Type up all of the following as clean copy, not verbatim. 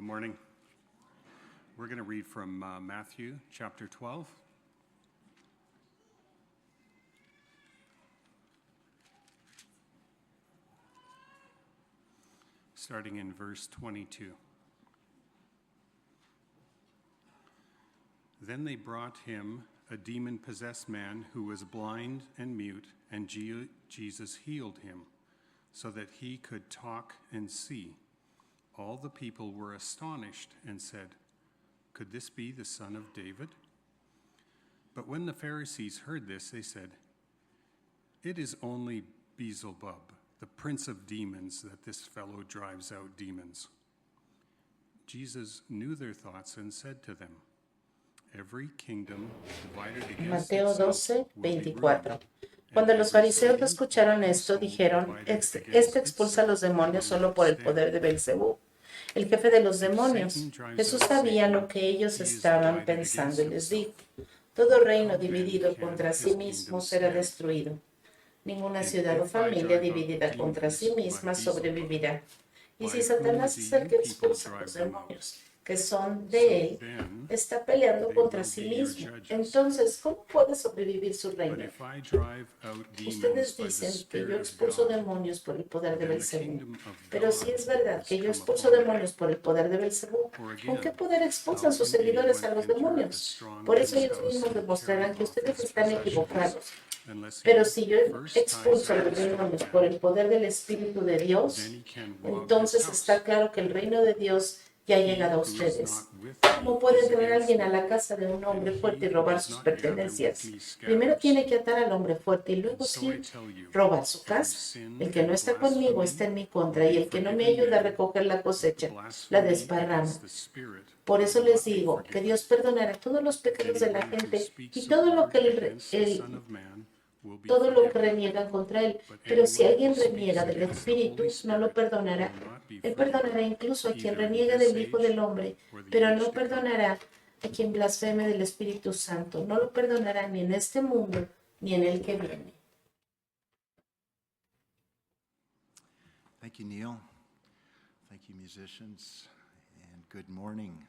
morning. We're going to read from Matthew chapter 12. Starting in verse 22. Then they brought him a demon-possessed man who was blind and mute, and Jesus healed him, so that he could talk and see. All the people were astonished and said, "Could this be the son of David?" But when the Pharisees heard this, they said, "It is only Beelzebub, the prince of demons, that this fellow drives out demons." Jesus knew their thoughts and said to them, "Every kingdom divided against Mateo itself 12, will be 24. ruined, Cuando and los every fariseos city escucharon and esto, household dijeron, divided este against expulsa a los itself demonios will solo por el stand. poder de Belcebú, el jefe de los demonios. Satan drives Jesús out sabía Satan, lo que ellos he is estaban divided pensando y against les himself. dijo, todo reino How then dividido can contra his sí kingdom mismo será stand? destruido. Ninguna And ciudad o if I familia drive out dividida contra sí demons misma by Beelzebub, sobrevivirá. Y by si whom Satanás do es el you que people expulsa a drive los them out? demonios, que son So de él, then está peleando they contra will sí be your mismo. judges. Entonces, ¿cómo puede sobrevivir su But reino? if I drive out demons Ustedes by the dicen que yo Spirit of expulso God, demonios por el poder de then the Belcebú. kingdom of Pero si God es verdad has que yo come expulso upon you. demonios por el poder de Belcebú, For ¿con qué again, poder how expulsan sus can seguidores a anyone los enter a demonios? strong Por eso man's ellos house mismos and demostrarán carry que off ustedes his están possessions, equivocados. unless Pero he si yo first expulso a ties up los the strong demonios por man, el poder del Espíritu de then Dios, he can rob his entonces está house. claro que el reino de Dios ya ha He llegado a who is ustedes. not with ¿Cómo me puede is entrar against alguien a me, la casa de un hombre and fuerte y he who robar does sus not gather with pertenencias? me Primero scatters. tiene que atar al hombre fuerte y And luego so I sí tell you, robar su every casa. sin El que no and está conmigo blasphemy está en mi will contra, y be el que no me forgiven ayuda a men, recoger la but cosecha, la blasphemy desparrama. against the Spirit Por will eso les not be digo que forgiven. Dios perdonará todos los pecados de la Anyone who gente y speaks a todo lo word que against the Son of Man will be todo lo que forgiven. reniegan contra él. But Pero si anyone who alguien speaks reniega del against the Espíritu, Holy no lo Spirit perdonará. will not be Él forgiven, perdonará incluso a quien either in reniega this del Hijo age del Hombre, or the pero age no to come. perdonará a quien blasfeme del Espíritu Santo. No lo perdonará ni en este mundo ni en el que viene. Thank you, Neil. Thank you, musicians, and good morning.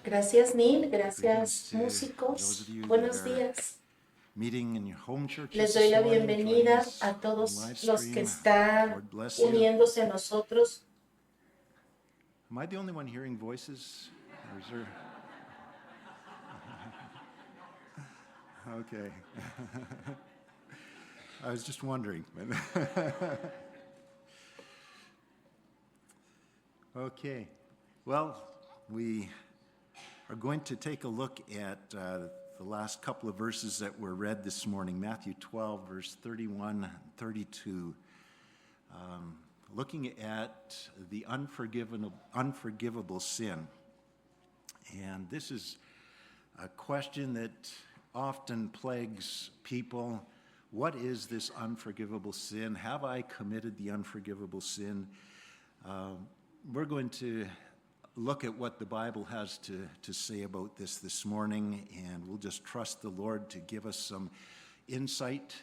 Gracias, Neil. Greetings Gracias, to músicos. those of you Buenos that are días. meeting in your home churches Les doy this la morning, bienvenida joining us a on todos live los que stream. están Lord bless you. uniéndose a nosotros. Am I the only one hearing voices? Or is there... Okay. I was just wondering. Okay. Well, we are going to take a look at the last couple of verses that were read this morning, Matthew 12, verse 31 and 32. Looking at the unforgivable sin. And this is a question that often plagues people. What is this unforgivable sin? Have I committed the unforgivable sin? We're going to look at what the Bible has to say about this morning, and we'll just trust the Lord to give us some insight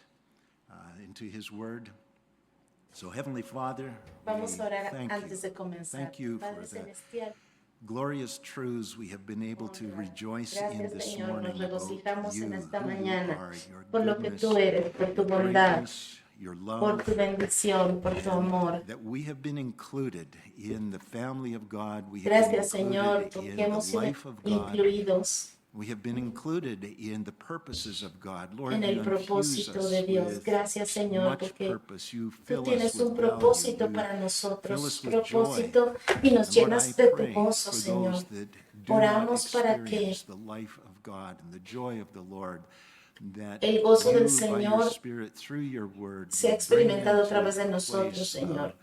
into His Word. So, Heavenly Father, Vamos a orar thank antes you. de comenzar. Thank you Padre for the Celestial, glorious truths we have been able to rejoice in gracias, this Señor. morning Nos about regocijamos you, en esta who you mañana are, your por lo que goodness, tú eres, por tu your bondad, greatness, your por love, tu bendición, por tu amor. that we have been included in the family of God. We have Gracias, been Señor, included porque in hemos the sido life of God. incluidos We have been included in the purposes of God. Lord, en you el infuse propósito us de Dios. with Gracias, Señor, much porque purpose. You tú fill us tienes with un value. propósito You para fill nosotros, us with joy. propósito, y nos And Lord, I llenas de tu pray gozo, for Señor. those that do not Oramos para que experience the life of God and the joy of the Lord, that el gozo del you, by your Señor, Spirit, through your word, sea will bring them experimentado a to través de a nosotros, place Señor, of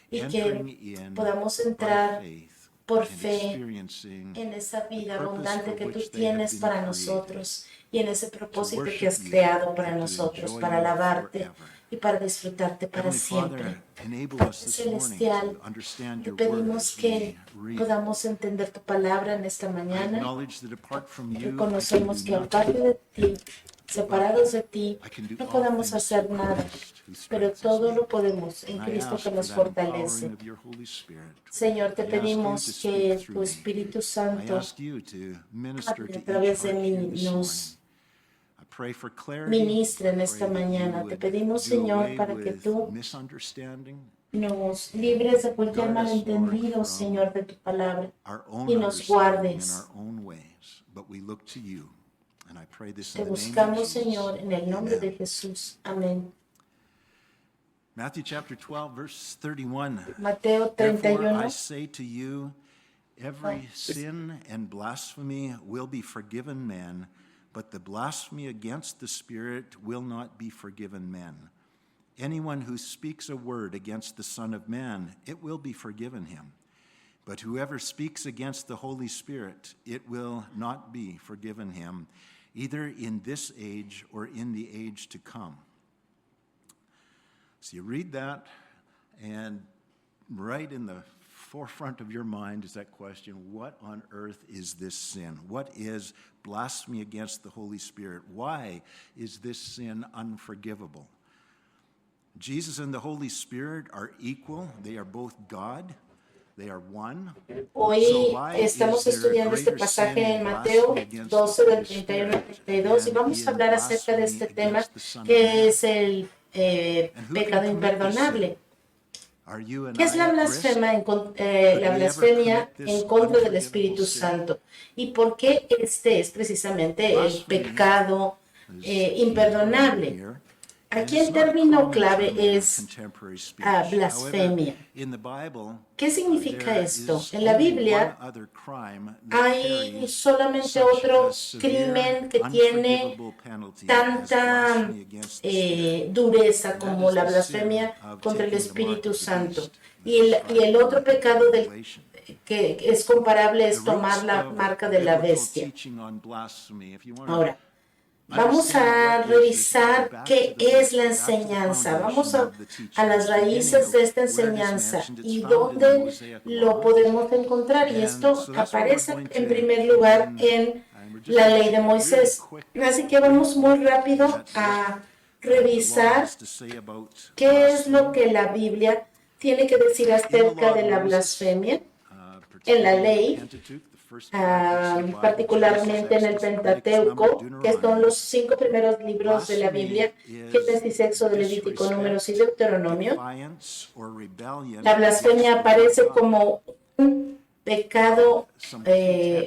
y entering que in podamos by entrar faith por and fe experiencing en esa vida the purpose abundante for que tú which they have tienes been para created, nosotros y en ese to propósito que worship has you creado para and to nosotros, enjoy para you alabarte forever. y para disfrutarte para Heavenly Father, siempre. enable Padre us this morning Celestial, to understand te your word pedimos as que we read. podamos entender tu palabra en esta I mañana. acknowledge that apart from you, I can do Reconocemos que aparte nothing. de ti Separados de ti, I can do no all podemos things hacer through nada, Christ who pero strengthens todo me. lo podemos en And I Cristo ask que for nos that fortalece. empowering of your Holy Spirit. Señor, te I ask you pedimos to speak que through tu me. Espíritu I Santo ask you to minister hable to a each través de heart here mí, this morning. nos I pray for clarity. ministre en I esta pray that you mañana. Te would pedimos, do Señor, away para que with tú misunderstanding, nos libres de cualquier Guard us, Lord, malentendido, from Señor, de tu palabra, our own y nos understanding and guardes. our own ways, but we look to you. And I pray this Te in the name of buscamos, Jesus. Señor, en el nombre de Amen. Jesús. Amén. Matthew chapter 12, verse 31. Mateo Therefore, 31. I say to you, every sin and blasphemy will be forgiven man, but the blasphemy against the Spirit will not be forgiven men. Anyone who speaks a word against the Son of Man, it will be forgiven him. But whoever speaks against the Holy Spirit, it will not be forgiven him, either in this age or in the age to come. So you read that, and right in the forefront of your mind is that question, what on earth is this sin? What is blasphemy against the Holy Spirit? Why is this sin unforgivable? Jesus and the Holy Spirit are equal. They are both God. They are one. Hoy So why estamos is there estudiando este greater sin pasaje en and Mateo blasphemy against 12 the del Holy 31 al Spirit 32 y than vamos a in hablar acerca de blasphemy este tema against the Son of que Man? es el And who pecado can commit this imperdonable. sin? Are you and ¿Qué es I la at risk? blasfema Could la we ever blasfemia commit this en contra del unforgivable Espíritu sin? Santo? ¿Y por qué este es precisamente el Blasphemy pecado is the key term imperdonable? here, Aquí and it's el not a término common clave term in es contemporary speech. blasfemia. However, in the Bible, ¿Qué significa there esto? is En la only Biblia one other crime that hay carries solamente such otro a severe, crimen que tiene unforgivable penalty as tanta blasphemy against the Spirit. dureza And that como is la the sin blasfemia of contra el taking the mark Espíritu of the Santo. beast Y el described otro in pecado Revelation. que es comparable The es tomar roots la of marca de la biblical bestia. teaching on blasphemy, if you want to Ahora, vamos understand a what this is, revisar back qué to the es la root, back to the enseñanza. Vamos foundation a of the teaching, las the beginning raíces of de esta where it is enseñanza mentioned. It's y found in the dónde Mosaic lo Law. podemos encontrar. Y And esto so that's what we're aparece going en to primer lugar begin, en and we're just la going to ley de take a really Moisés. quick, Así que vamos brief muy look rápido at a what the law revisar has to say about qué es lo blasphemy. que la Biblia tiene que decir In the acerca law de of la Moses, blasfemia. particularly En la in the ley, Pentateuch, the first five books of the Bible, particularmente en el Genesis, Exodus, Leviticus, Pentateuco, Numbers, que son Deuteronomy. los 5 primeros libros de la Biblia, Blasphemy Génesis, is Éxodo, Levítico, Números y Deuteronomio. defiance or rebellion La blasfemia against the aparece will of God. como un pecado Some key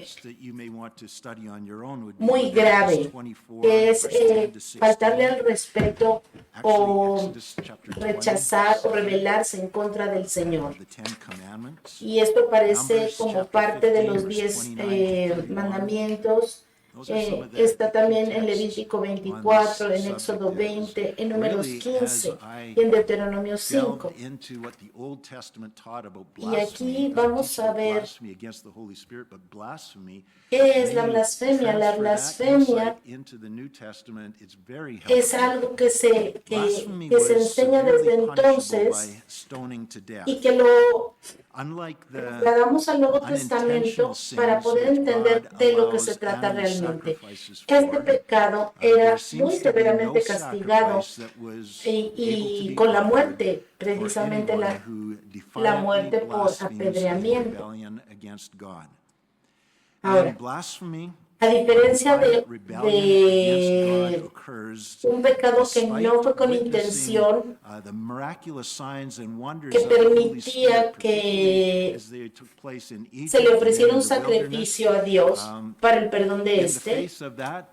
texts that you may want to study on your own would be muy Leviticus grave, 24, que es verse 10 to 16. faltarle al respeto o Actually, Exodus chapter 20, rechazar o 7, rebelarse en contra del Señor. the Ten Commandments. Y esto aparece Numbers como chapter parte de 15, los verse 10 29 to 31. mandamientos. Those are some of the Está key también en texts Levítico on 24, this en Éxodo subject as 20, en Números really 15 as I y en Deuteronomio 5. delved into what the Old Testament taught about Y aquí blasphemy. It doesn't vamos teach a about ver blasphemy against the Holy Spirit, but blasphemy. qué es la When you blasfemia. La transfer that blasfemia insight into the New Testament, it's very es helpful. algo que se Blasphemy que se was enseña severely desde punishable entonces by stoning to death. y que lo Unlike the trasladamos al Nuevo Testamento unintentional sins para poder which entender God de lo que se allows trata animal realmente. sacrifices Este for, pecado there era muy seems to be severamente no castigado sacrifice that was y able to be con la offered muerte, for precisamente anyone la who la defiantly muerte por blasphemes in apedreamiento. rebellion against God. Ahora, And blasphemy, a diferencia violent rebellion against God de occurs un pecado que despite no fue con witnessing, intención, the miraculous signs and wonders que of the Holy permitía Spirit, que particularly as they took place in Egypt se le and ofreciera then un in the wilderness. sacrificio a Dios para el perdón de In the este. face of that,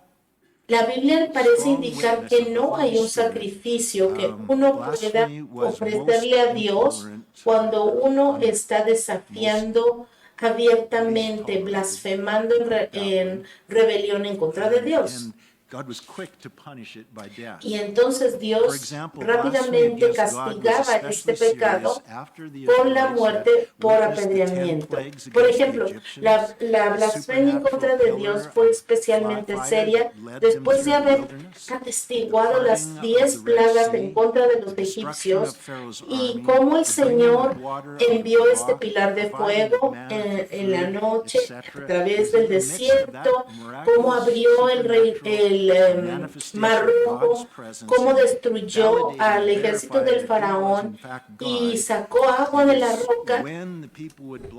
La Biblia parece strong indicar witness que of the no hay Holy un Spirit, sacrificio que uno pueda blasphemy was ofrecerle a most Dios intolerant, cuando uno está desafiando abiertamente, least blasfemando en rebelión en contra de Dios. and God was quick to punish it by death. Y entonces For Dios example, rápidamente blasphemy against God was castigaba este especially pecado serious after the con la Israelites muerte had por witnessed the 10 apedreamiento. plagues Por against the ejemplo, Egyptians, la the blasfemia en contra de supernatural Dios pillar fue of especialmente fire seria that led them después de through the haber wilderness, atestiguado the las parting of 10 the Red plagas Sea, en contra de los the destruction egipcios of Pharaoh's y army, cómo el the bringing Señor of water out of envió the este rock, pilar de providing fuego manna for en la food, noche etc. a través It was del in the midst of that desierto, cómo miraculous abrió el supernatural el Mar Rojo, cómo destruyó al ejército del faraón y sacó agua de la roca,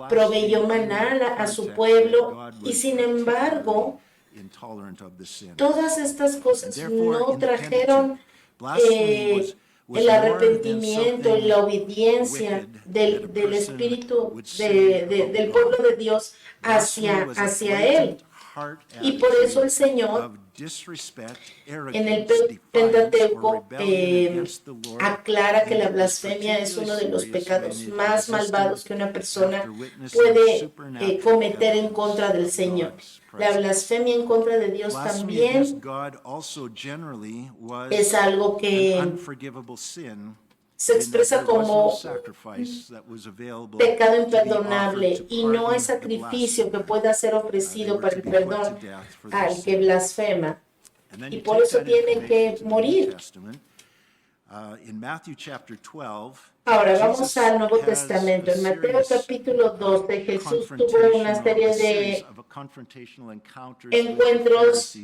proveyó maná a su pueblo, y sin embargo, todas estas cosas no trajeron el arrepentimiento y la obediencia del espíritu del pueblo de Dios hacia él. Y por eso el Señor en el Pentateuco aclara que la blasfemia es uno de los pecados más malvados que una persona puede cometer en contra del Señor. La blasfemia en contra de Dios también es algo que se expresa como pecado imperdonable y no es sacrificio que pueda ser ofrecido para el perdón al que blasfema. Y por eso tiene que morir. Ahora vamos al Nuevo Testamento. En Mateo capítulo 12, Jesús tuvo una serie de encuentros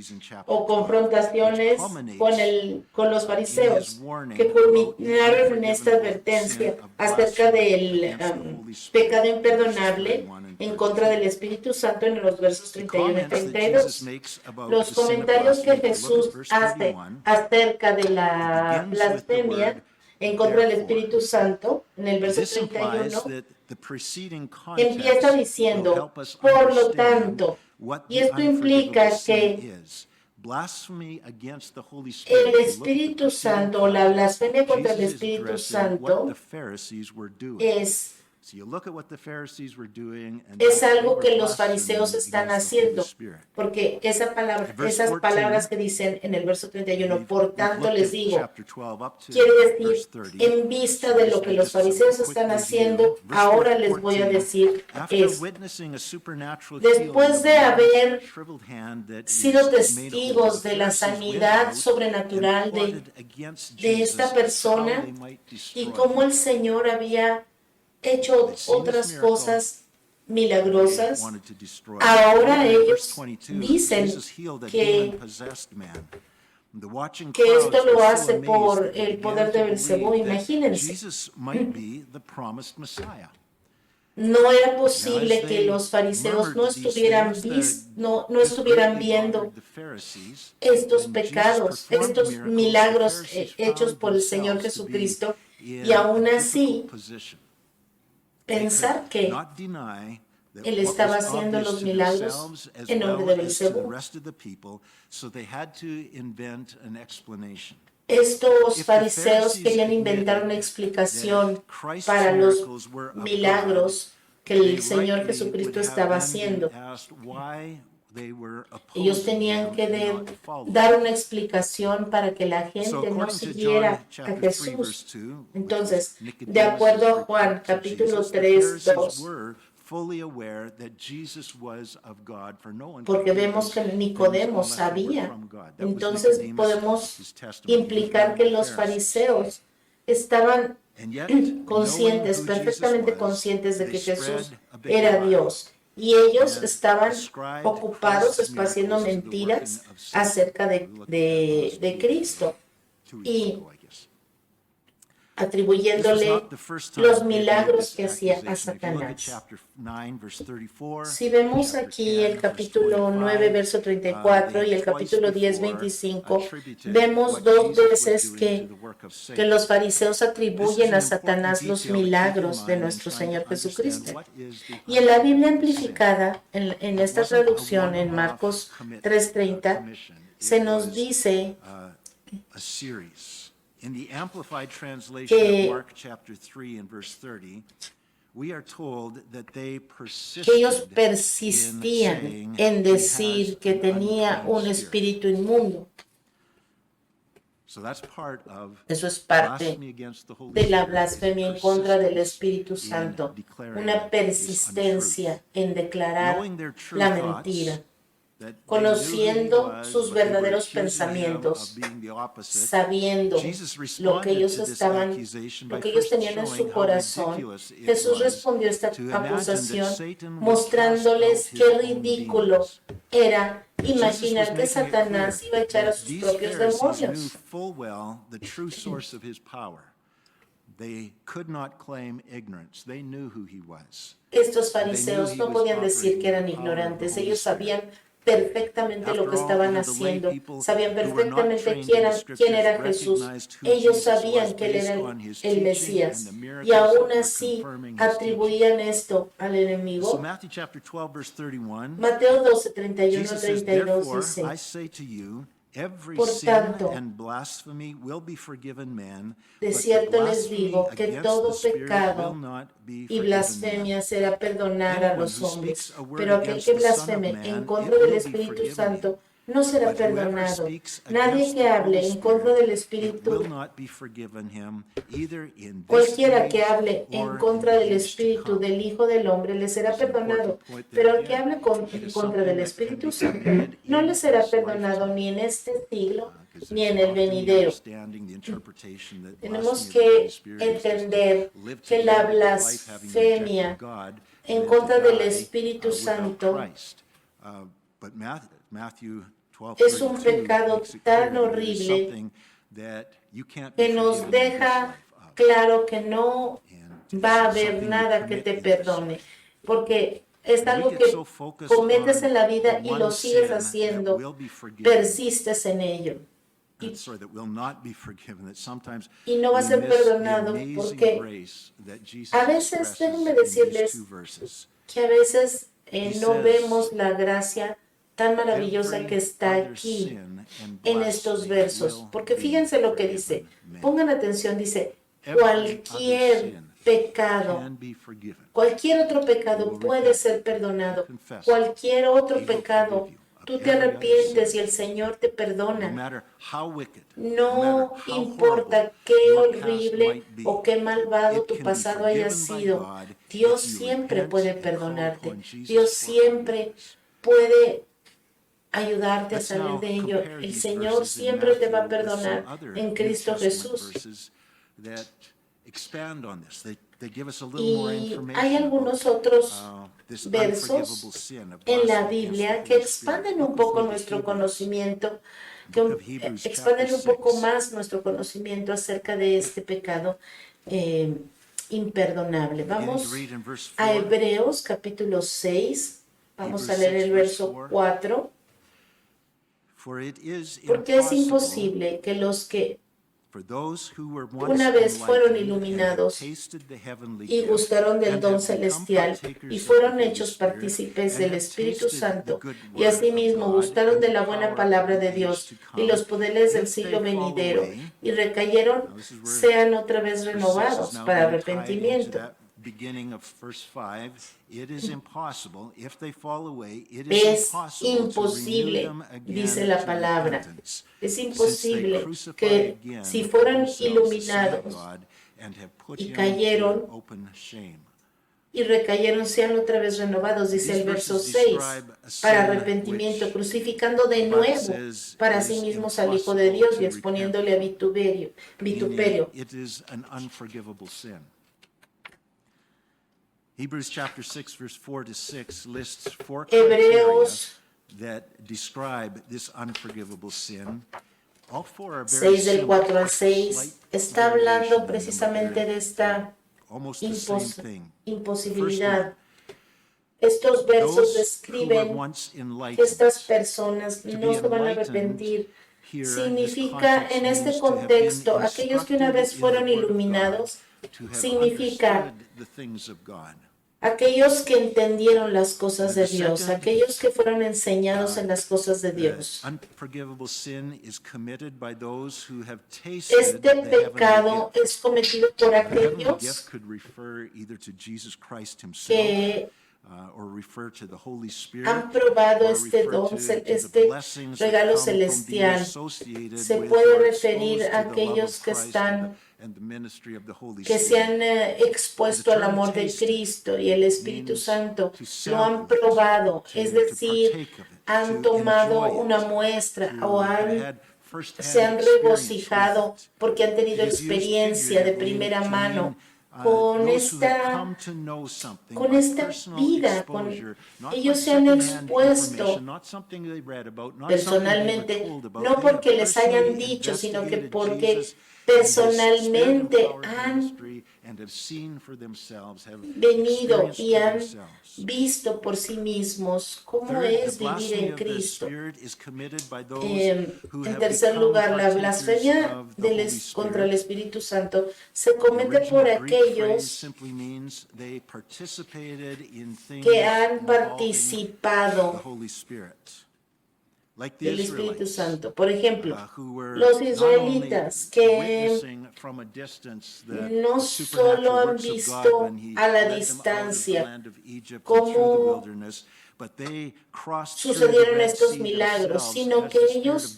o confrontaciones con los fariseos que culminaron en esta advertencia acerca del pecado imperdonable en contra del Espíritu Santo en los versos 31 y 32. Los comentarios que Jesús hace acerca de la blasfemia en contra del Espíritu Santo, en el verso 31, empieza diciendo, por lo tanto, y esto implica que el Espíritu Santo, la blasfemia contra el Espíritu Santo, es algo que los fariseos están haciendo, porque esas palabras que dicen en el verso 31, por tanto les digo, quiere decir, en vista de lo que los fariseos están haciendo, ahora les voy a decir esto. Después de haber sido testigos de la sanidad sobrenatural de esta persona y cómo el Señor había hecho otras cosas milagrosas, ahora ellos dicen que esto lo hace por el poder de Beelzebú. Imagínense. No era posible que los fariseos no estuvieran viendo estos pecados, estos milagros hechos por el Señor Jesucristo, y aún así pensar que él estaba haciendo los milagros en nombre de Beelzebú. Estos fariseos querían inventar una explicación para los milagros que el Señor Jesucristo estaba haciendo. Ellos tenían que dar una explicación para que la gente no siguiera a Jesús. Entonces, de acuerdo a Juan, capítulo 3, 2, porque vemos que Nicodemo sabía. Entonces, podemos implicar que los fariseos estaban conscientes, perfectamente conscientes de que Jesús era Dios. Y ellos estaban ocupados esparciendo mentiras acerca de Cristo y atribuyéndole los milagros que hacía a Satanás. Si vemos aquí el capítulo 9, verso 34 y el capítulo 10, 25, vemos dos veces que los fariseos atribuyen a Satanás los milagros de nuestro Señor Jesucristo. Y en la Biblia amplificada, en esta traducción, en Marcos 3:30, se nos dice In the Amplified translation of Mark chapter 3 and verse 30, we are told that they que ellos persistían en decir que tenía un espíritu inmundo. Eso es parte de la blasfemia en contra del Espíritu Santo, una persistencia en declarar la mentira. conociendo sus verdaderos pensamientos, sabiendo lo que ellos tenían en su corazón. Jesús respondió a esta acusación mostrándoles qué ridículo era imaginar que Satanás iba a echar a sus propios demonios. Estos fariseos no podían decir que eran ignorantes, ellos sabían perfectamente lo que estaban haciendo, sabían perfectamente quién era Jesús, ellos sabían que Él era el Mesías, y aún así atribuían esto al enemigo. Mateo 12, 31 al 32 dice: Por tanto, de cierto les digo que todo pecado y blasfemia será perdonada a los hombres, pero aquel que blasfeme en contra del Espíritu Santo no será perdonado. Nadie que hable en contra del Espíritu, cualquiera que hable en contra del Espíritu del Hijo del Hombre le será perdonado, pero el que hable en contra del Espíritu Santo no le será perdonado ni en este siglo ni en el venidero. Tenemos que entender que la blasfemia en contra del Espíritu Santo es un pecado tan horrible que nos deja claro que no va a haber nada que te perdone, porque es algo que cometes en la vida y lo sigues haciendo, persistes en ello. Y no va a ser perdonado porque a veces, déjenme decirles que a veces no vemos la gracia tan maravillosa que está aquí en estos versos. Porque fíjense lo que dice, pongan atención, dice, cualquier otro pecado puede ser perdonado. Cualquier otro pecado, tú te arrepientes y el Señor te perdona. No importa qué horrible o qué malvado tu pasado haya sido, Dios siempre puede perdonarte. Dios siempre puede ayudarte a salir de ello. El Señor siempre te va a perdonar en Cristo Jesús. Y hay algunos otros versos en la Biblia que expanden un poco nuestro conocimiento, que expanden un poco más nuestro conocimiento acerca de este pecado imperdonable. Vamos a Hebreos capítulo 6, vamos a leer el verso 4. Porque es imposible que los que una vez fueron iluminados y gustaron del don celestial y fueron hechos partícipes del Espíritu Santo y asimismo gustaron de la buena palabra de Dios y los poderes del siglo venidero y recayeron, sean otra vez renovados para arrepentimiento. Es imposible, dice la palabra, es imposible que si fueran iluminados y cayeron y recayeron, sean otra vez renovados, dice el verso 6, para arrepentimiento, crucificando de nuevo para sí mismos al Hijo de Dios y exponiéndole a vituperio. Hebrews chapter 6 verse 4 to 6 lists four criteria that describe this unforgivable sin. All four are 6 del 4 al 6 está hablando precisamente de esta imposibilidad. Estos versos describen que estas personas no se van a arrepentir. Significa en este contexto, aquellos que una vez fueron iluminados, significa aquellos que entendieron las cosas de Dios, aquellos que fueron enseñados en las cosas de Dios. Este pecado es cometido por aquellos que han probado este don, este regalo celestial. Se puede referir a aquellos que se han expuesto al amor de Cristo y el Espíritu Santo, lo han probado, es decir, han tomado una muestra o se han regocijado porque han tenido experiencia de primera mano con esta vida. Ellos se han expuesto personalmente, no porque les hayan dicho, sino que porque personalmente han venido y han visto por sí mismos cómo es vivir en Cristo. En tercer lugar, la blasfemia contra el Espíritu Santo se comete por aquellos que han participado del Espíritu Santo. Por ejemplo, los israelitas que no solo han visto a la distancia cómo sucedieron estos milagros, sino que ellos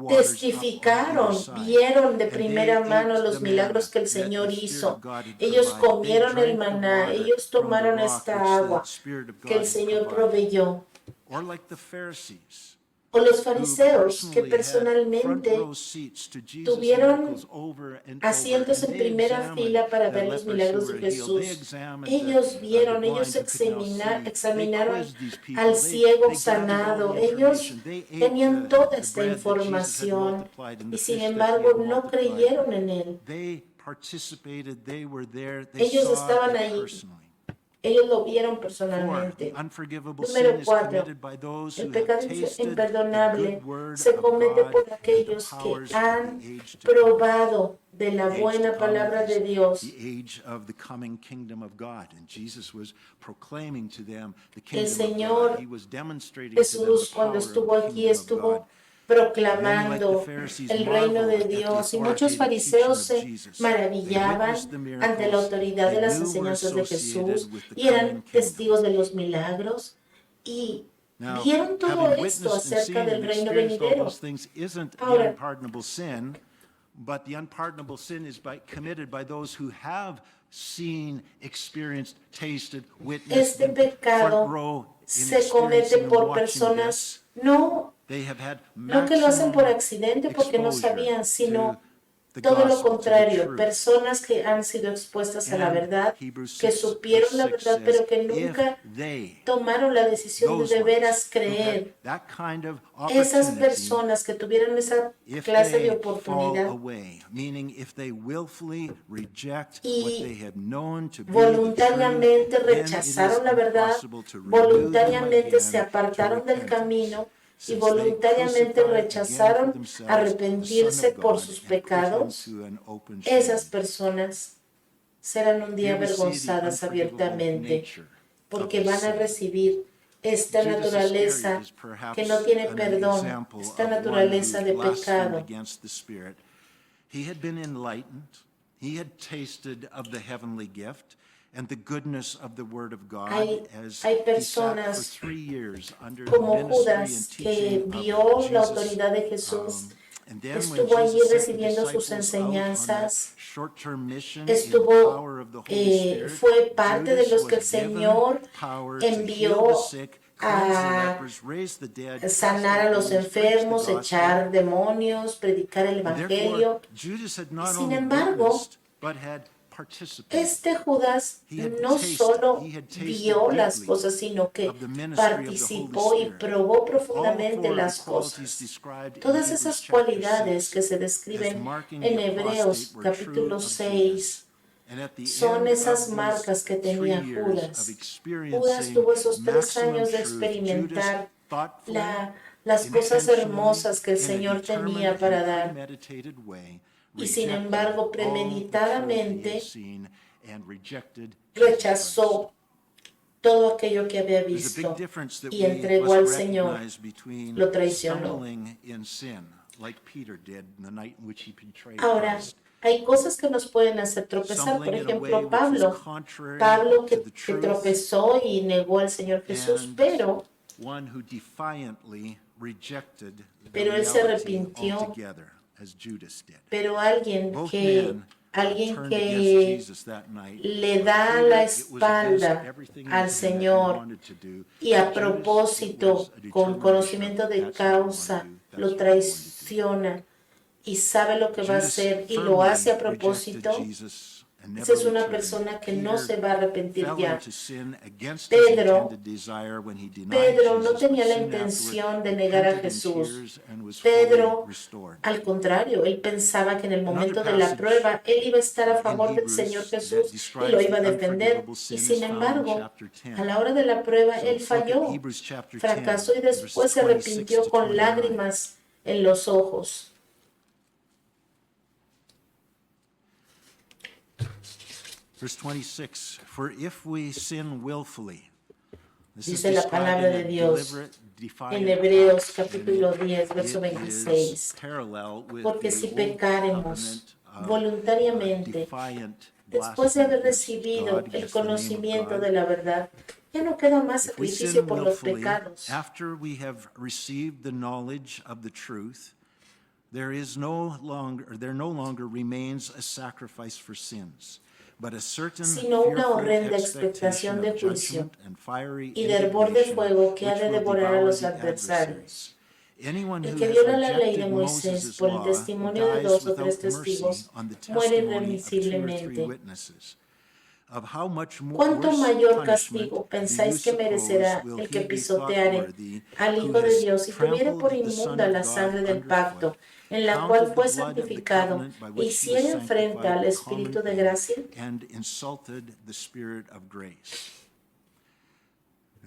testificaron, vieron de primera mano los milagros que el Señor hizo. Ellos comieron el maná, ellos tomaron esta agua que el Señor proveyó. O los fariseos que personalmente tuvieron asientos en primera fila para ver los milagros de Jesús. Ellos vieron, ellos examinaron al ciego sanado. Ellos tenían toda esta información y sin embargo no creyeron en él. Ellos estaban ahí. Ellos lo vieron personalmente. Número 4. El pecado imperdonable se comete por aquellos que han probado de la buena palabra de Dios. El Señor Jesús, cuando estuvo aquí, estuvo proclamando el reino de Dios, y muchos fariseos se maravillaban ante la autoridad de las enseñanzas de Jesús y eran testigos de los milagros y vieron todo esto acerca del reino venidero. Ahora, but the unpardonable sin is committed by those who have seen, experienced, tasted, witnessed, este pecado se comete por personas no que lo hacen por accidente porque no sabían, sino todo lo contrario, personas que han sido expuestas a la verdad, que supieron la verdad, pero que nunca tomaron la decisión de veras creer. Esas personas que tuvieron esa clase de oportunidad y voluntariamente rechazaron la verdad, voluntariamente se apartaron del camino, y voluntariamente rechazaron arrepentirse por sus pecados, esas personas serán un día avergonzadas abiertamente, porque van a recibir esta naturaleza que no tiene perdón, esta naturaleza de pecado. He had been enlightened. He had tasted of the heavenly gift and the goodness of the Word of God as hay he sat for personas 3 years under the como ministry Judas and que teaching vio of la Jesus. autoridad de Jesús, And then when estuvo allí Jesus sent the recibiendo sus disciples out on that enseñanzas, short-term mission in the estuvo, power of the Holy Spirit, fue parte de Judas los que el was given Señor power to envió heal the sick, cleanse the a lepers, raise the dead, sanar a los enfermos, echar demonios, predicar el Evangelio. Judas had not Sin only embargo, witnessed, but had participated. Este Judas no solo vio las cosas, sino que participó y probó profundamente las cosas. Todas esas cualidades que se describen en Hebreos capítulo 6 son esas marcas que tenía Judas. Judas tuvo esos 3 años de experimentar las cosas hermosas que el Señor tenía para dar. Y sin embargo, premeditadamente rechazó todo aquello que había visto y entregó al Señor, lo traicionó. Ahora, hay cosas que nos pueden hacer tropezar. Por ejemplo, Pablo que tropezó y negó al Señor Jesús, pero él se arrepintió. Pero alguien que alguien turned que against Jesus that night, le but da truly la it was against espalda everything in al him that he Señor wanted to do. y a Judas, it propósito, was a con determination conocimiento of, de that's what I want to causa, do, that's lo what I'm going to do. traiciona y sabe lo que va a Judas hacer y lo firmly hace a rejected propósito. Jesus and Esa never es una returned. persona que no Peter se va a arrepentir fell ya. into sin against his Pedro, intended desire when he denied Pedro no Jesus, tenía but la soon intención afterward de negar a repented in Jesús. tears and was fully Pedro, restored. al contrario, él pensaba que en el Another momento de la passage prueba, él iba a estar a in favor del Señor Hebrews that Jesús y describes lo iba a the defender. unforgivable Y sin is sin found in embargo, chapter 10. a la hora de la prueba, So él look at falló, Hebrews chapter 10, fracasó y verses después se 26 arrepintió to con 29. lágrimas en los ojos. Verse 26, for if we sin willfully, this is Dice la described palabra in de a Dios deliberate, en defiant Hebreos act, capítulo and 10, verso it 26. is parallel with Porque the si old pecaremos covenant, voluntariamente, defiant después de haber blasphemy against recibido God, el against the name of conocimiento God. de la verdad, ya no queda más If we sacrificio sin por los willfully, pecados. after we have received the knowledge of the truth, there no longer remains a sacrifice for sins, but a certain Sino una fearful horrenda expectation expectación de of juicio judgment and fiery y de hervor de indignation, fuego que ha which de will devorar a devour los the adversarios. adversaries. Anyone El who que has viola la ley de rejected Moisés Moses' por el law testimonio de dies dos o tres without mercy testigos on the muere testimony of 2 or 3 irremisiblemente. witnesses. Of how much ¿Cuánto worse mayor punishment castigo do you pensáis que suppose merecerá will el he que be thought pisoteare worthy al who Hijo de has Dios y tuviere por trampled the Son inmunda of la God sangre del underfoot, pacto, en la cual counted the fue blood of the santificado, covenant by e which he was hiciera enfrenta sanctified al a Espíritu common de thing, gracia? and insulted the Spirit of grace?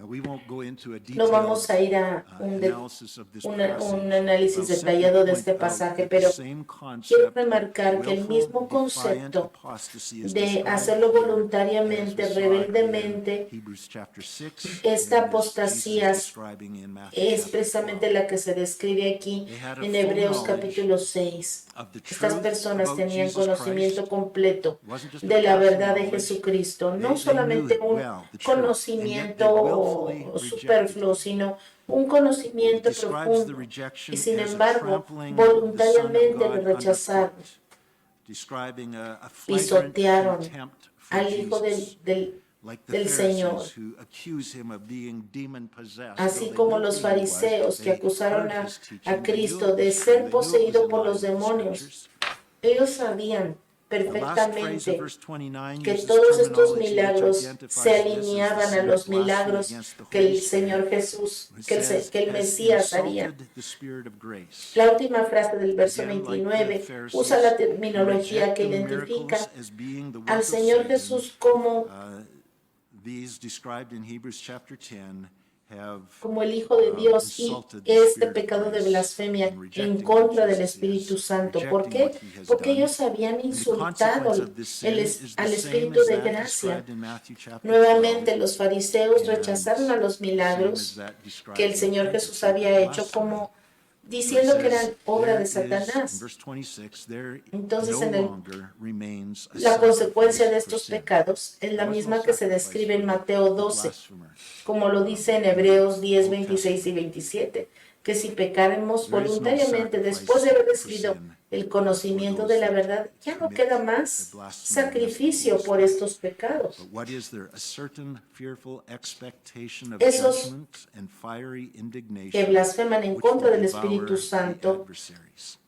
Now, we won't go into a No detailed vamos a ir a analysis of this un passage. análisis I'll simply detallado de point este out pasaje, that the pero same quiero concept remarcar of que el willful, mismo defiant concepto apostasy is de described hacerlo here, as we voluntariamente, saw it in rebeldemente, Hebrews chapter 6, esta and as Jesus apostasía is describing in Matthew es chapter precisamente 12. la que se describe aquí They had a en full Hebreos knowledge capítulo 6. of the Estas truth personas about tenían Jesus conocimiento Christ. completo It wasn't just a de la passing verdad de knowledge. Jesucristo, no They knew solamente it un well, the truth, and yet they willfully conocimiento rejected superfluo, him. sino un It conocimiento describes the profundo, y rejection sin as a embargo, trampling the Son of voluntariamente lo God rechazaron, underfoot, describing a flagrant pisotearon contempt for al Hijo Jesus, del like the Señor. Pharisees who accuse him of being demon-possessed. Así Though they como knew los who he was, fariseos que they acusaron heard a his teaching, they knew Cristo it de was true, ser they knew it was poseído in por line los with the demonios. Scriptures. Ellos sabían The last phrase of perfectamente verse 29 que uses todos estos terminology which milagros identifies se this as the alineaban a sin of los blasphemy milagros against the que Holy el Señor Spirit. Jesús, It que says, el has Mesías haría. insulted the Spirit of grace. La última frase del verso Again, like the 29 Pharisees, usa la who terminología reject que the identifica miracles as being the work al of Señor Satan, Jesús como these described in Hebrews chapter 10 have el Hijo de Dios y insulted the este Spirit of pecado de grace blasfemia in en rejecting contra who del Jesus Espíritu is, Santo. ¿Por rejecting qué? what he has Porque done. ellos habían And the insultado consequence of this sin is the al same Espíritu as de that gracia. described in Matthew chapter Nuevamente 12, los fariseos and rechazaron a los same as milagros that que described el in Señor the Jesús Pentateuch había of hecho blasphemy. como So it diciendo que says, eran obra there de is, in Satanás. verse 26, there Entonces, no en el longer remains a la consecuencia de sacrifice for estos sin. pecados es la There was no misma que se sacrifice describe en for Mateo the 12, blasphemer. como lo dice en In the Hebreos 10, Old 26 y Testament. 27, que si pecáremos There is no voluntariamente sacrifice después de haber for recibido sin el for conocimiento those de la that verdad, ya no commit queda the más blasphemy against the sacrificio Holy por Spirit. estos pecados. But what is there? A certain fearful expectation of Esos judgment and fiery que indignation blasfeman en which contra will del devour Espíritu the Santo. adversaries.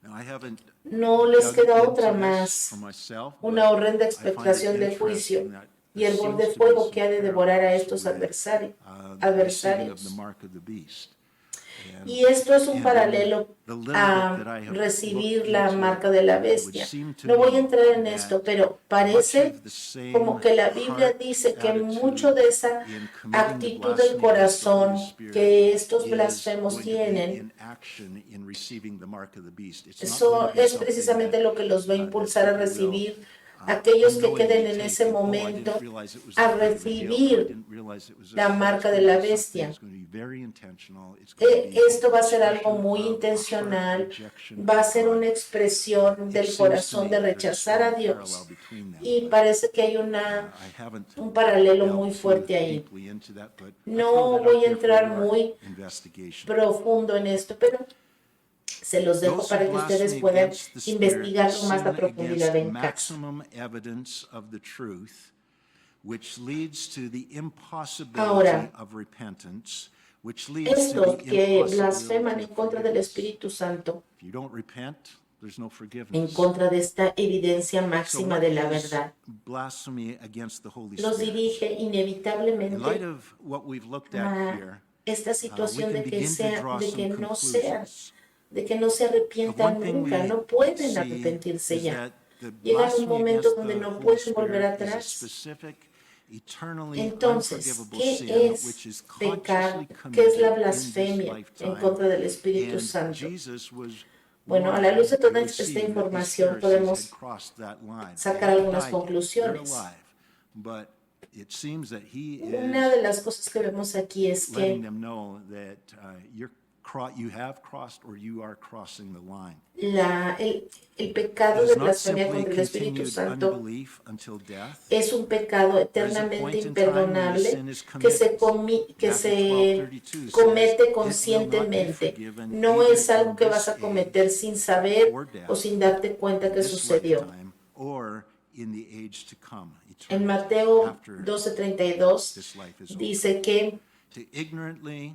Now, I haven't No les dug queda into otra this más, for myself, una but horrenda I find it expectación de juicio interesting that y there el borde de seems to be fuego some que ha de devorar a parallels estos with, adversarios. the receiving of the mark of the beast. And- Y esto es un and paralelo the little a bit that I have recibir looked la into marca de la it would bestia. seem to No voy a me entrar en that esto, pero much parece of the same como que la Biblia heart dice que attitude mucho de esa in committing the actitud del blasphemy against the Holy corazón Spirit que estos is blasfemos going to be tienen, in action in receiving the mark of the beast. It's not eso going to be es something precisamente that, lo que los va a that impulsar a people will, recibir aquellos que queden en unknowingly ese take. Oh, I momento didn't realize it was a that big of a deal. Oh, I recibir didn't realize it was la this. No, marca it's de going to la be something bestia. that's going to be very intentional. It's going to be Esto va a ser an algo muy expression of a heart intencional, rejection va a of ser God. una expresión It del seems to corazón me de there's a rechazar a strong Dios. parallel between them, Y but, parece que hay I haven't un paralelo delved muy too fuerte ahí. deeply into that, but I No throw that voy out a there for entrar your muy investigation. profundo en esto, pero Se los dejo Those para who que ustedes blaspheme puedan against the Spirit investigarlo más sin a profundidad against en casa. maximum evidence of the truth, which leads to the impossibility Ahora, of repentance, which leads to estos the que impossibility blasfeman en of contra del forgiveness. Espíritu Santo, If you don't repent, there's no en forgiveness. contra de esta evidencia So máxima what de la is verdad, blasphemy against the Holy los Spirit? dirige In light inevitablemente of what we've looked at a here, esta we situación can de que, begin to draw de some que no sean, conclusions. de que no se One arrepientan thing nunca, we no pueden see arrepentirse is ya. that the Llegan un blasphemy momento against donde the no Holy pueden volver Spirit is a atrás. specific, eternally Entonces, unforgivable ¿qué sin, es which is pecar? consciously ¿Qué es la committed in blasfemia this en lifetime. contra del Espíritu And Santo? Jesus was Bueno, a la luz de warned toda and esta received that these información Pharisees had podemos crossed that line. sacar They haven't algunas died yet. They're conclusiones. alive. But it seems that he Una is de las cosas que vemos aquí es letting que them know that you have crossed or you are crossing the line. el pecado It de is not blasfemia simply contra el Espíritu continued Santo unbelief until death. es un pecado There is a eternamente point in time when the imperdonable sin is que se, committed. que Matthew se 12:32 comete says, "It will not be conscientemente. forgiven No even es algo in que this vas a age cometer sin saber or death, o sin darte cuenta que this sucedió. lifetime, or in the age to come, En eternity, Mateo after 12:32 this life is over." dice que To ignorantly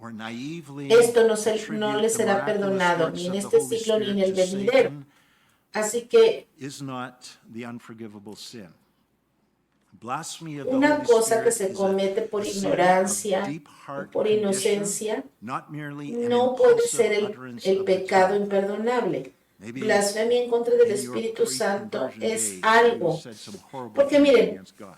or naively esto no attribute les the será miraculous perdonado works ni en of the este Holy siglo ni en Spirit el to venidero. Satan Así que is not the unforgivable sin. Blasphemy of the una Holy cosa que Spirit se is comete por a sin of ignorancia deep o heart por condition, inocencia not merely an no puede impulsive ser utterance el of the pecado tongue. imperdonable. Maybe Blasfemia en contra del in your Espíritu Santo pre-conversion es days, algo. you said some horrible Porque things miren, against God.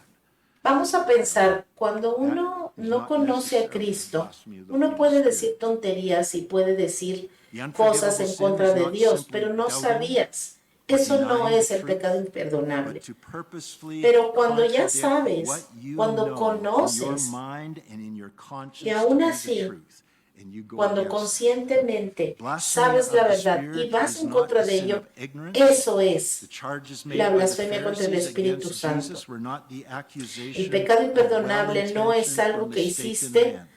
vamos a pensar, cuando That uno is no not conoce a necessarily Cristo, blasphemy of the uno Holy puede Spirit. decir tonterías y puede decir The cosas unforgivable en sin contra is de not Dios, simply pero no doubting sabías. or Eso no denying es the el truth, pecado imperdonable. but to purposefully Pero cuando ya contradict sabes, what you cuando know conoces, in your mind and in your conscience y aún to be así, the truth, and you go cuando against it. conscientemente Blasphemy sabes la of the verdad y Spirit vas is en not contra a de sin ello, of ignorance. eso es The charges la made by the blasfemia contra el Pharisees Espíritu against Santo. Jesus were not the El accusation pecado of imperdonable no es well-intentioned or algo que mistaken hiciste man.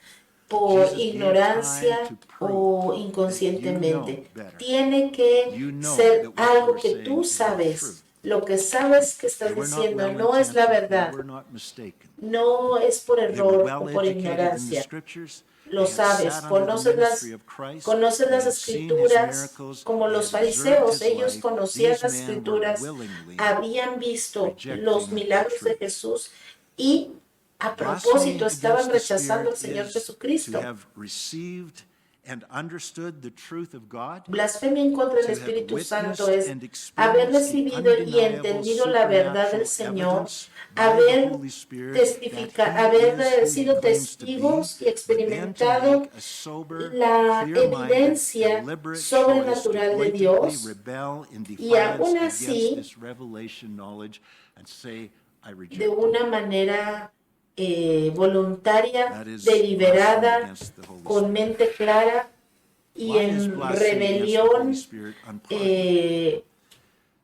por Jesus gave ignorancia time to prove o that you inconscientemente. know better. Tiene que You know ser that what you algo were que saying tú is not true. sabes. Lo que sabes que estás They were not diciendo no es la well-intentioned, they verdad. were not mistaken. No es por They were error well o por educated in the ignorancia. scriptures. Lo They had sabes, sat under the conoces ministry of Christ. conoces They las had seen his escrituras miracles. como They los had observed fariseos. his Ellos life. conocían These las men were escrituras, willingly habían visto rejecting los the milagros de truth. Jesús y a Blasphemy propósito estaban against the rechazando al Spirit Señor is Jesucristo. to have received and understood the truth of God, Blasfemia en contra del to have Espíritu Santo witnessed es and haber experienced the recibido y undeniable entendido la verdad del supernatural Señor, evidence by the haber Holy Spirit that he haber is who he sido claims to be, testigos y but then to experimentado make a sober, la clear-minded, evidencia deliberate choice to sobrenatural de blatantly Dios, rebel in y aún defiance así, against this revelation knowledge and say, I reject de it. una manera voluntaria, That is deliberada, blasphemy against the Holy con Spirit. mente clara y Why is en blasphemy against the Holy rebelión Spirit unpardonable?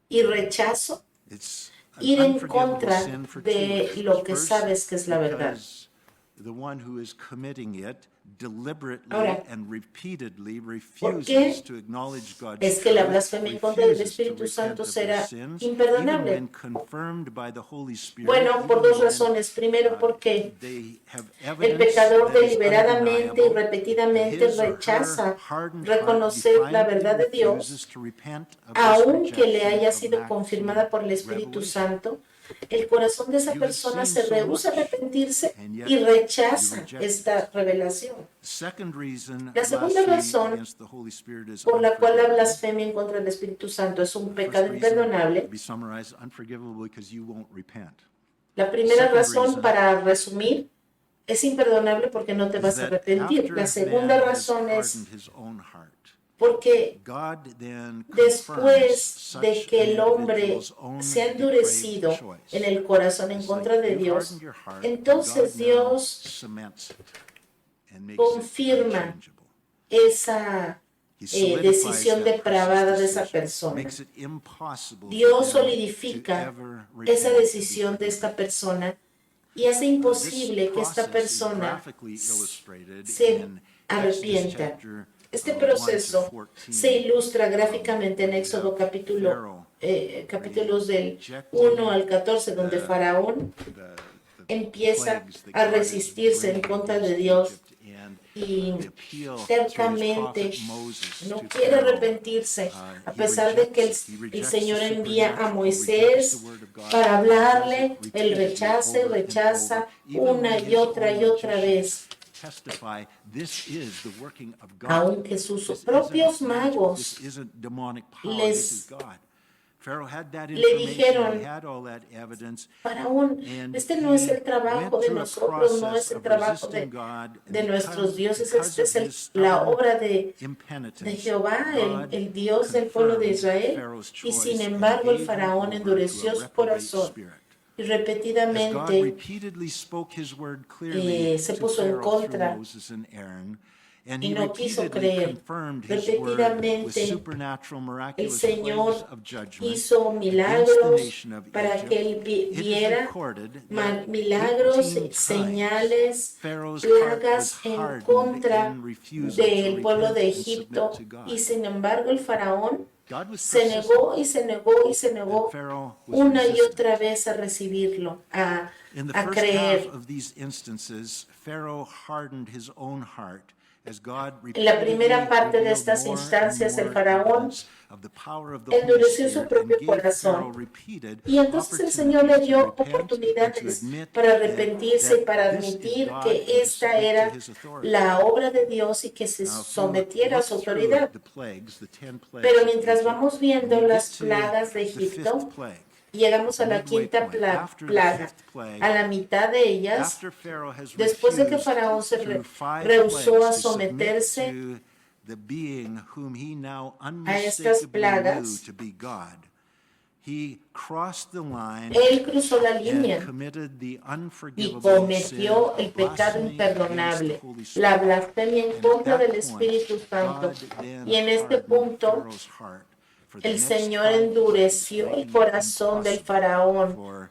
y rechazo, It's an ir en unforgivable contra sin for two de reasons. lo que First, sabes que es la verdad. because the one who is committing it deliberately Ahora, and repeatedly ¿por qué refuses to acknowledge God's es que la truth, blasfemia en contra del refuses to Espíritu repent Santo of their será sins, imperdonable? even when confirmed by the Holy Spirit, Bueno, por even dos when, razones. Primero, porque they have el evidence pecador that is deliberadamente y undeniable, repetidamente his or her rechaza hardened heart reconocer la defiantly verdad de Dios, refuses to repent of this aunque le rejection haya of sido maximum confirmada por el Espíritu revelation. Santo. El corazón de esa You have persona seen se so rehúsa a much, arrepentirse and yet y you rechaza reject esta revelación. Second reason La segunda blasphemy razón against the Holy Spirit is por la cual la unforgivable. blasfemia en contra del Espíritu Santo es un First pecado reason imperdonable. to be summarized, unforgivable because you won't repent. La primera Second razón, reason para resumir, es imperdonable porque no te Is vas a that arrepentir. after La man segunda has razón es hardened his own heart, porque God then confirms después de such que an el hombre individual's own se ha depraved endurecido choice. en el corazón en It's contra like de you've Dios, hardened your heart, entonces God now Dios cements it and makes it confirma unchangeable. esa He solidifies decisión that depravada de person's esa decision, persona. makes it impossible for Dios them solidifica to ever esa repent and be decisión de esta persona y hace imposible que esta persona graphically illustrated se in Exodus arrepienta. chapter Este 1 to proceso 14, se ilustra gráficamente en Éxodo capítulos del 1 al 14, donde Faraón empieza a resistirse en contra de Dios y tercamente no quiere arrepentirse, a pesar de que el Señor envía a Moisés para hablarle. Él rechaza una y otra vez. Aunque sus propios magos le dijeron, Faraón, este no es el trabajo de nosotros, no es el trabajo de nuestros dioses, esta es la obra de Jehová, el Dios del pueblo de Israel. Y sin embargo el faraón endureció su corazón y repetidamente se puso en contra y no quiso creer. Repetidamente el Señor hizo milagros para que él viera milagros, señales, plagas en contra del pueblo de Egipto. Y sin embargo el faraón se negó y se negó una y otra vez a recibirlo, a creer. En la primera parte de estas instancias, el faraón endureció su propio corazón. Y entonces el Señor le dio oportunidades para arrepentirse y para admitir que esta era la obra de Dios y que se sometiera a su autoridad. Pero mientras vamos viendo las plagas de Egipto, llegamos a la quinta plaga. A la mitad de ellas, después de que Faraón se rehusó a someterse a estas plagas, él cruzó la línea y cometió el pecado imperdonable, la blasfemia en contra del Espíritu Santo. Y en este punto, el Señor endureció el corazón del faraón,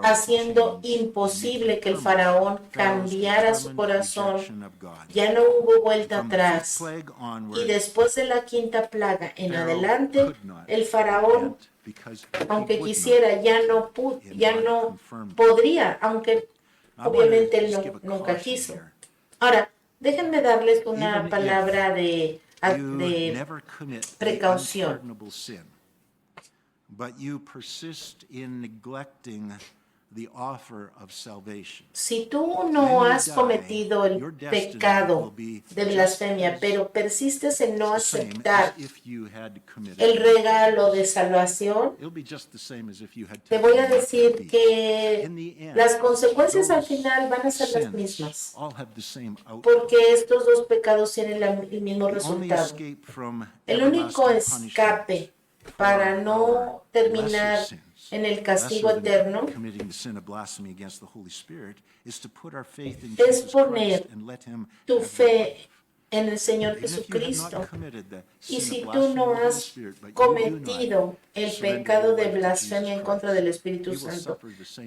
haciendo imposible que el faraón cambiara su corazón. Ya no hubo vuelta atrás. Y después de la quinta plaga en adelante, el faraón, aunque quisiera, ya no podría, aunque obviamente él nunca quiso. Ahora, déjenme darles una palabra de precaución. Si tú no has cometido el pecado de blasfemia, pero persistes en no aceptar el regalo de salvación, te voy a decir que las consecuencias al final van a ser las mismas, porque estos dos pecados tienen el mismo resultado. El único escape para no terminar en el castigo eterno es poner tu fe en el Señor Jesucristo. Y si tú no has cometido el pecado de blasfemia en contra del Espíritu Santo,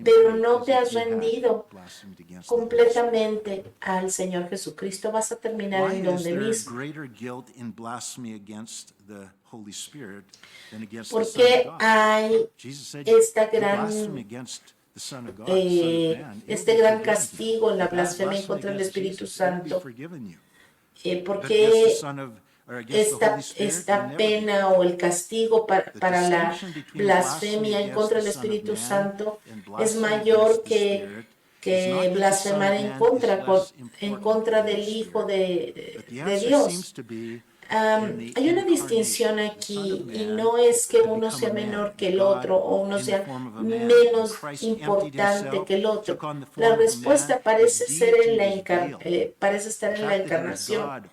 pero no te has rendido completamente al Señor Jesucristo, vas a terminar en donde mismo. Porque hay este gran castigo en la blasfemia en contra del Espíritu Santo. Porque esta pena o el castigo para la blasfemia en contra del Espíritu Santo es mayor que blasfemar en contra del Hijo de Dios. Hay una distinción aquí y no es que uno sea menor que el otro o uno sea menos importante que el otro. La respuesta parece estar en la encarnación.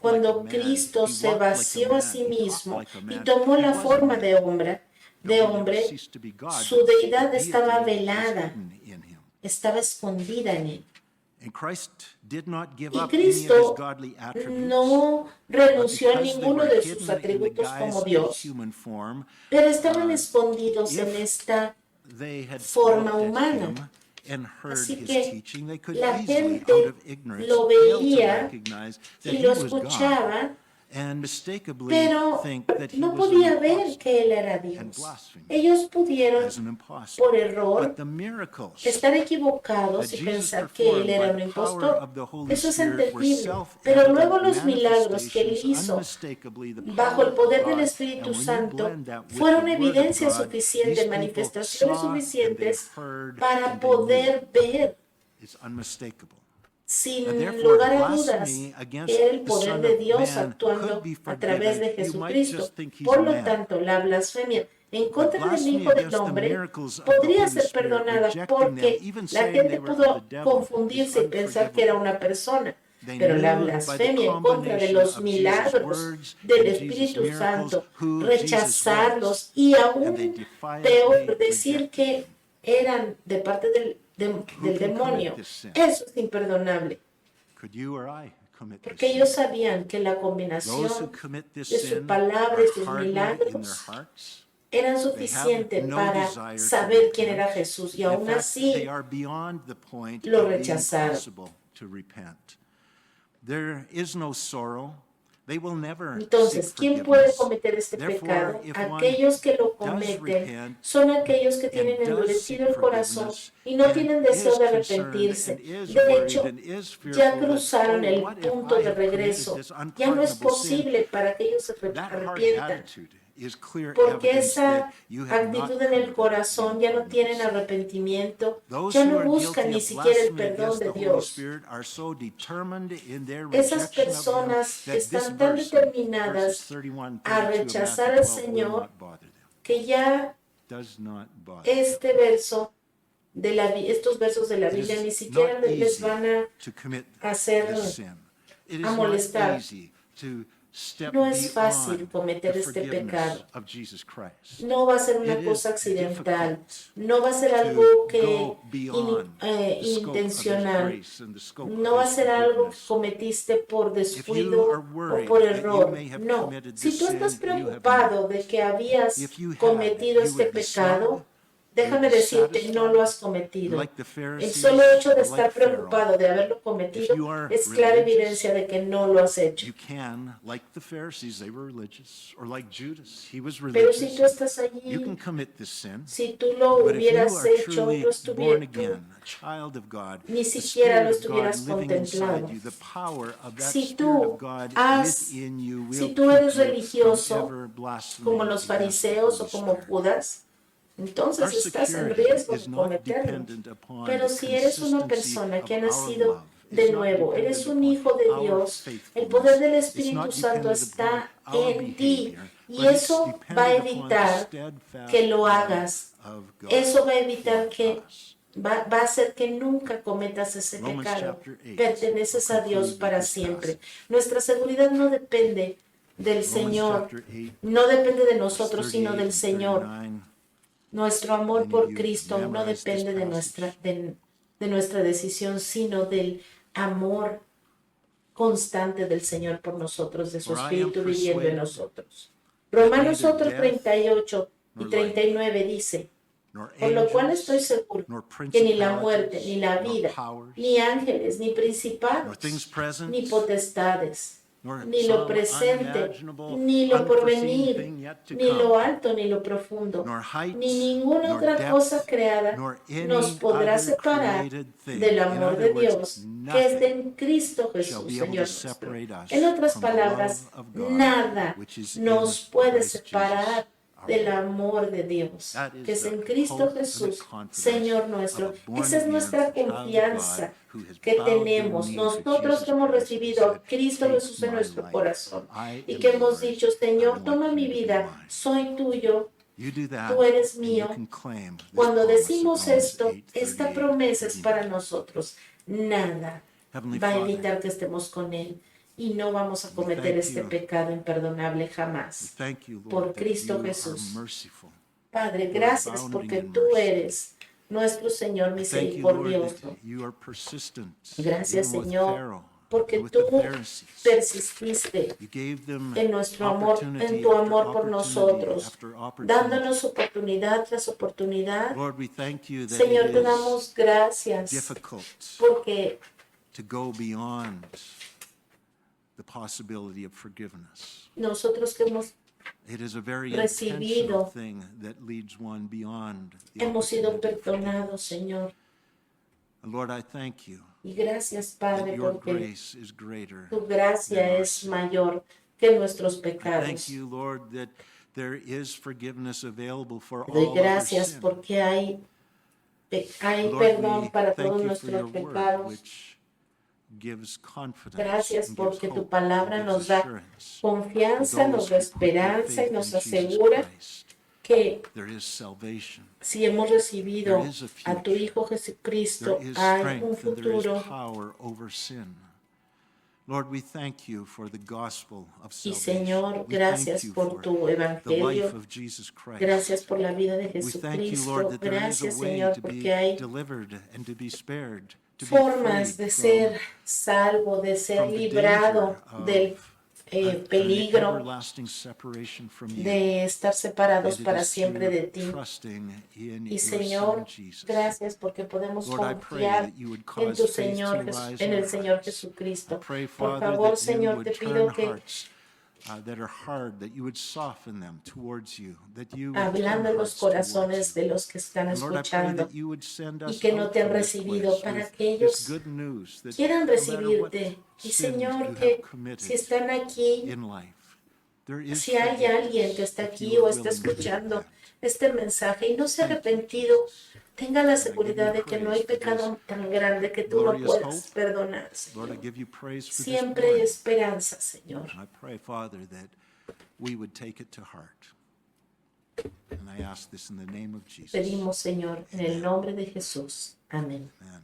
Cuando Cristo se vació a sí mismo y tomó la forma de hombre, su deidad estaba velada, estaba escondida en él. Y Cristo no renunció a ninguno de sus atributos como Dios, pero estaban escondidos en esta forma humana. and heard Así his que teaching, they could la easily, gente out of ignorance, lo fail to veía recognize that y he lo was God escuchaba, and mistakenly pero think that he no was an podía ver impostor que él era and Dios. blaspheme Ellos pudieron, as an impostor. por error, But the miracles estar that equivocados y Jesus pensar que él performed era by un the impostor. power of the Holy Eso es Spirit were entendible. Pero luego self-evident los milagros que él manifestations, hizo unmistakably the bajo el power poder of del God. Espíritu And when you Santo blend that with fueron the Word of evidencia God, suficiente, these people manifestaciones saw and they suficientes heard para and they knew. poder ver It's unmistakable. sin And therefore, lugar a dudas blasphemy against que era el the poder Son de of Dios Man actuando could be a través de forgiven. You might Jesucristo. just think he's Por a lo man. tanto, la blasfemia en But contra del blasphemy Hijo del against the Hombre miracles of the podría Holy ser Spirit, perdonada rejecting them, porque even la saying gente they were of pudo the devil, is confundirse y pensar que era unforgivable. una persona. They Pero la knew by the blasfemia en contra de combination los of Jesus' milagros words del and Jesus' Espíritu miracles Santo, who Jesus was. rechazarlos y And they aún defiantly peor decir rejected que him. eran de parte del Who can demonio. commit this sin? Eso es imperdonable. Could you or I commit this Porque sin? ellos sabían que la Those who combinación commit this de su sin palabra are y sus hardened in their milagros hearts. eran They have suficientes no para desire to saber quién era repent. Jesús y In aún fact, así they are beyond the point lo of being rechazaron. possible to repent. There is no sorrow. They will never Entonces, seek ¿quién puede forgiveness. cometer este Therefore, pecado? if one Aquellos que lo does cometen repent son aquellos que tienen and does endurecido seek el corazón forgiveness y no and tienen deseo is de concerned arrepentirse. and is De worried hecho, and is fearful ya that, cruzaron oh, el what if punto I de have committed regreso. this Ya no es unpardonable sin? posible para que ellos se That heart arrepientan. attitude is clear Porque evidence esa that you have not actitud en el committed corazón the ya no unpardonable tienen sin. arrepentimiento, Those ya who no are buscan guilty ni of siquiera el blasphemy perdón against de the Holy Dios. Spirit are so determined in their Esas rejection of Him personas that this están tan verse, determinadas verses 31, a 32 of rechazar Matthew al 12 will Señor not bother them. que ya Does not bother them. este verso de estos versos de la It Biblia is ni siquiera not les easy van a to commit hacer this sin. It is a not molestar. easy to step No es fácil beyond cometer the este forgiveness pecado. of Jesus Christ. No va a ser una It is cosa accidental, difficult no va a ser to algo que go beyond the scope of His intencional, grace and the scope no va of a His ser algo que forgiveness. cometiste por If descuido you are o worried por that you error. may have No, committed si this tú sin, estás you have preocupado not. de que habías If you had, cometido you este would be pecado, smug, déjame you'd be decirte, no lo has satisfied, cometido. like the El Pharisees, solo hecho de or estar like Pharaoh. preocupado de haberlo If cometido you are es clara religious, evidencia de que no lo has hecho. you can, like the Pharisees, they were religious, or like Judas, he was Pero si tú religious. estás You can allí, commit this sin. si tú lo But if you hubieras are hecho, truly lo born estuvieras, again, a child of God, ni the siquiera lo Spirit of God estuvieras living inside contemplado. you, the power of that Si Spirit tú of God has- within you will si keep tú eres you religioso, from ever blaspheming como los against the fariseos o Holy como Spirit. Judas, Our entonces estás en security riesgo is de not cometerlo. dependent upon Pero the si eres una consistency persona que ha of our nacido love. de It's not nuevo, eres dependent un upon hijo de our Dios, el faithfulness. poder del It's Espíritu not Santo dependent está upon our en ti behavior, y but it's eso va a dependent upon the evitar steadfast que lo love hagas. of God Eso va a evitar for que us. va a hacer que nunca cometas ese Romans pecado. chapter 8 Perteneces will a Dios conclude para with this siempre. passage. Nuestra seguridad no depende del Romans Señor, chapter 8, no depende de verse nosotros, sino 38 del and Señor. 39. Nuestro amor Many por of you Cristo no memorized depende this de passage. nuestra decisión, sino del amor constante del Señor por nosotros, de su For I am Espíritu viviendo en persuaded nosotros. that Romanos neither otro death 38 y nor 39 dice, nor por lo cual angels, estoy seguro nor que ni la muerte, ni la principalities, vida, nor powers, ni ángeles, ni nor principados, things present, ni potestades, nor ni lo some presente, unimaginable, ni lo unforeseen porvenir, thing yet to ni lo come, alto, ni lo profundo, nor height, ni ninguna nor otra depth, cosa creada nor any nos podrá other separar created thing. del In amor other de words, Dios, que es en Cristo shall Jesús, be able Señor to nuestro. separate us En otras from the palabras, love of God, nada which is in nos puede Christ separar Jesus, our del Lord. amor de Dios, That is que es the en Cristo hope and the Jesús, confidence Señor of nuestro. a born Esa es again nuestra child of confianza God who has que bowed their tenemos knee to nosotros Jesus que hemos Christ recibido and a said, Cristo "Take Jesús en my nuestro life. corazón I y am que hemos yours. dicho, I Señor, want toma you mi to be vida, mine." soy tuyo. You do that, Tú eres and you mío. can claim this Cuando promise of decimos Romans esto, 8, esta 38 promesa to es be para mine. nosotros. Nada Heavenly va a Father, evitar que estemos con Él y no vamos a we cometer thank este you. pecado imperdonable we jamás. thank you, por Lord, that Cristo you Jesús. are merciful. Padre, Lord, gracias abounding porque in tú mercy. eres nuestro Señor I thank you, Lord, misericordioso. that you are persistent, Gracias, even with Señor, Pharaoh. porque with the tú Pharisees. persististe You gave them en nuestro amor, opportunity en tu after amor por opportunity nosotros, after opportunity. dándonos oportunidad tras oportunidad. Lord, we thank you that Señor, it te is damos gracias difficult porque to go beyond the possibility of forgiveness. nosotros que It is a very recibido, intentional thing that leads one beyond the hemos sido opportunity of perdonados, forgiveness. Señor. And Lord, I thank you Y gracias, that Padre, your porque grace is greater tu than gracia our es sin. mayor que nuestros I thank pecados. you, Lord, that there is forgiveness available for Te doy all other gracias sin. porque hay Lord, perdón we para thank todos you for your nuestros word, pecados. which gives confidence Gracias and gives porque tu hope palabra and nos gives da assurance. confianza, nos da Those who put their esperanza y faith nos in Jesus asegura Christ, que there is salvation, si hemos recibido there is a a tu future, Hijo there Jesucristo, is hay un strength, and there is futuro. power over sin. Lord, we thank you for the gospel of Y salvation. Señor, We thank gracias you por for tu the evangelio. life of Jesus Christ. Gracias por la vida de We thank you, Lord, Jesucristo. that there is a Gracias, way Señor, to be porque hay delivered and to be spared, to be formas de freed ser from salvo, de ser the librado danger del of an peligro everlasting separation from you, de estar separados and it para is siempre through de ti. trusting in Y your Señor, Son Jesus. gracias porque podemos Lord, I pray confiar that you would en cause tu faith Señor, to rise en in el our Señor hearts. I Jesucristo. pray, Por Father, favor, that you Señor, would te turn pido que, hearts that are hard, that you would soften them towards you, that you would turn hablando en los hearts towards corazones you. de los que están And Lord, I pray escuchando that you would send y us que no out te han from this recibido, place para with que this ellos good news that quieran no matter what recibirte. Y sin Señor, you have que committed si están aquí, in life, there is si hay alguien que forgiveness está if aquí you o are está willing to escuchando repent. este mensaje y no se ha Thank you, arrepentido, Jesus. tenga la And I give you seguridad de que no hay praise for this pecado tan grande que tú no glorious puedas hope. perdonar, Lord, I Señor. give you praise for this Siempre hay morning. esperanza, Señor. And I pray, Father, that we would take it to heart. And I ask this in the name of Jesus. Pedimos, Señor, en el nombre de Jesús. Amén. Amen.